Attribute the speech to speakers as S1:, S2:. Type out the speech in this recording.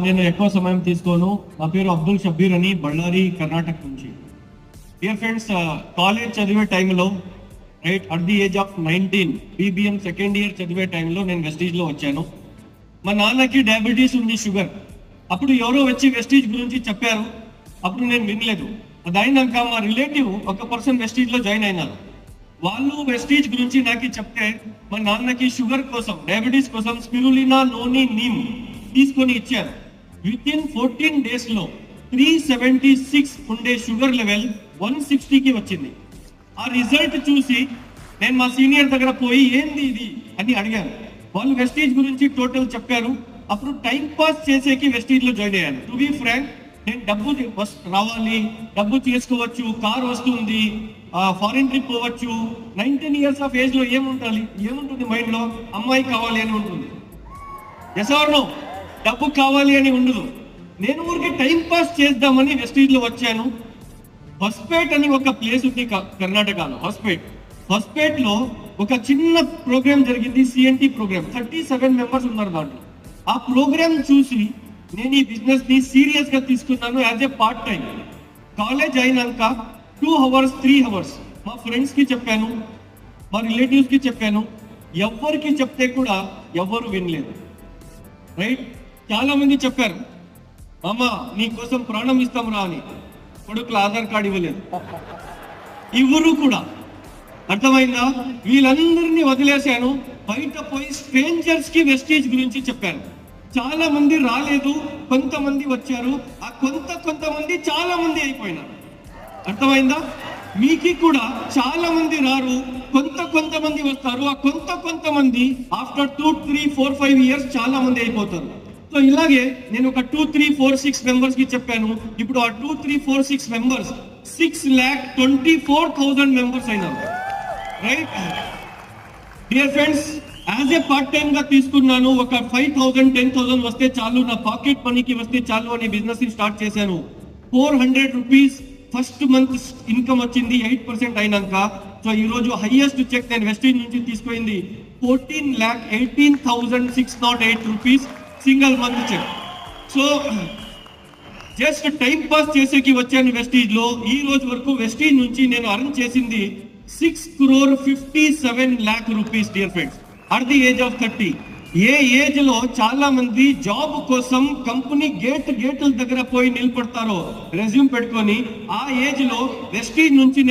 S1: నేను ఎక్కువ సమయం తీసుకోను. నా పేరు అబ్దుల్ షబ్బీర్ అని, బళ్ళారి కర్ణాటక నుంచి. డియర్ ఫ్రెండ్స్, కాలేజ్ చదివే టైంలో right at the age of 19 BBM second year చదివే టైంలో నేను వెస్టీజ్లో వచ్చాను. మా నాన్నకి డయాబెటీస్ ఉంది, షుగర్. అప్పుడు ఎవరో వచ్చి వెస్టీజ్ గురించి చెప్పారు. అప్పుడు నేను వినలేదు. అది అయినాక మా రిలేటివ్ ఒక పర్సన్ వెస్టీజ్లో జాయిన్ అయినారు. వాళ్ళు వెస్టీజ్ గురించి నాకు చెప్తే మా నాన్నకి షుగర్ కోసం, డయాబెటీస్ కోసం స్పిరులినా నోని నీమ్ తీసుకొని ఇచ్చారు. విత్ ఇన్ 14 days లో 376 ఉండే షుగర్ లెవెల్ 160కి వచ్చింది. ఆ రిజల్ట్ చూసి నేను మా సీనియర్ దగ్గర పోయి ఏంది ఇది అని అడిగాను. వాళ్ళు వెస్టీజ్ గురించి టోటల్ చెప్పారు. అప్పుడు టైం పాస్ చేసేకి వెస్టీజ్ లో జాయిన్ అయ్యాను. టు బి ఫ్రాంక్, నేను డబ్బు రావాలి, డబ్బు చేసుకోవచ్చు, కార్ వస్తుంది, ఫారిన్ ట్రిప్ పోవచ్చు. 19 years ఆఫ్ ఏజ్ లో ఏముంటుంది మైండ్ లో? అమ్మాయి కావాలి అని ఉంటుంది. Yes or no? డబ్బు కావాలి అని ఉండదు. నేను ఊరికి టైం పాస్ చేద్దామని వెస్టీజ్ లో వచ్చాను. హొస్పేట్ అని ఒక ప్లేస్ ఉంది కర్ణాటకలో. హొస్పేట్ లో ఒక చిన్న ప్రోగ్రామ్ జరిగింది, సిఎన్టీ ప్రోగ్రామ్. 37 members ఉన్నారు దాంట్లో. ఆ ప్రోగ్రామ్ చూసి నేను ఈ బిజినెస్ ని సీరియస్ గా తీసుకున్నాను as a part time. College అయినాక 2 hours 3 hours మా ఫ్రెండ్స్ కి చెప్పాను, మా రిలేటివ్స్ కి చెప్పాను. ఎవరికి చెప్తే కూడా ఎవరు వినలేదు. రైట్, చాలా మంది చెప్పారు, మామ నీ కోసం ప్రాణం ఇస్తాం రా అని. కొడుకుల ఆధార్ కార్డు ఇవ్వలేదు, ఇవ్వరు కూడా. అర్థమైందా? వీళ్ళందరినీ వదిలేశాను. బయట పోయి స్ట్రేంజర్స్ కి వెస్టీజ్ గురించి చెప్పాను. చాలా మంది రాలేదు, కొంతమంది వచ్చారు. ఆ కొంతమంది చాలా మంది అయిపోయినారు. అర్థమైందా? మీకు కూడా చాలా మంది రారు, కొంతమంది వస్తారు. ఆ కొంతమంది ఆఫ్టర్ 2, 3, 4, 5 years చాలా మంది అయిపోతారు. సో ఇలాగే నేను ఒక 2, 3, 4, 6 members కి చెప్పాను. ఇప్పుడు ఆ 2, 3, 4, 6 members 6,24,000 members అయినారు. Right dear friends, as a part time గా తీసుకున్నాను. ఒక 5,000, 10,000 వస్తే చాలు, నా పాకెట్ మనీకి వస్తే చాలు అని బిజినెస్ స్టార్ట్ చేశాను. 400 rupees ఫస్ట్ మంత్ ఇన్కమ్ వచ్చింది 8% అయినాక. సో ఈ రోజు హైయెస్ట్ చెక్ నేను వెస్టీజ్ నుంచి తీసుకుంది 14,18,608 rupees single month check. So just time pass చేసేకి వచ్చాను వెస్టీజ్ లో. ఈ రోజు వరకు వెస్టీజ్ నుంచి నేను అర్న్ చేసింది 6,57,00,000 rupees dear friends at the age of 30. A age లో చాలా మంది జాబ్ కోసం కంపెనీ గేట్ల దగ్గర పోయి నిలబడతారో రెజ్యూమ్ పెట్టుకొని, ఆ ఏజ్ లో వెస్టీజ్ నుంచి నేను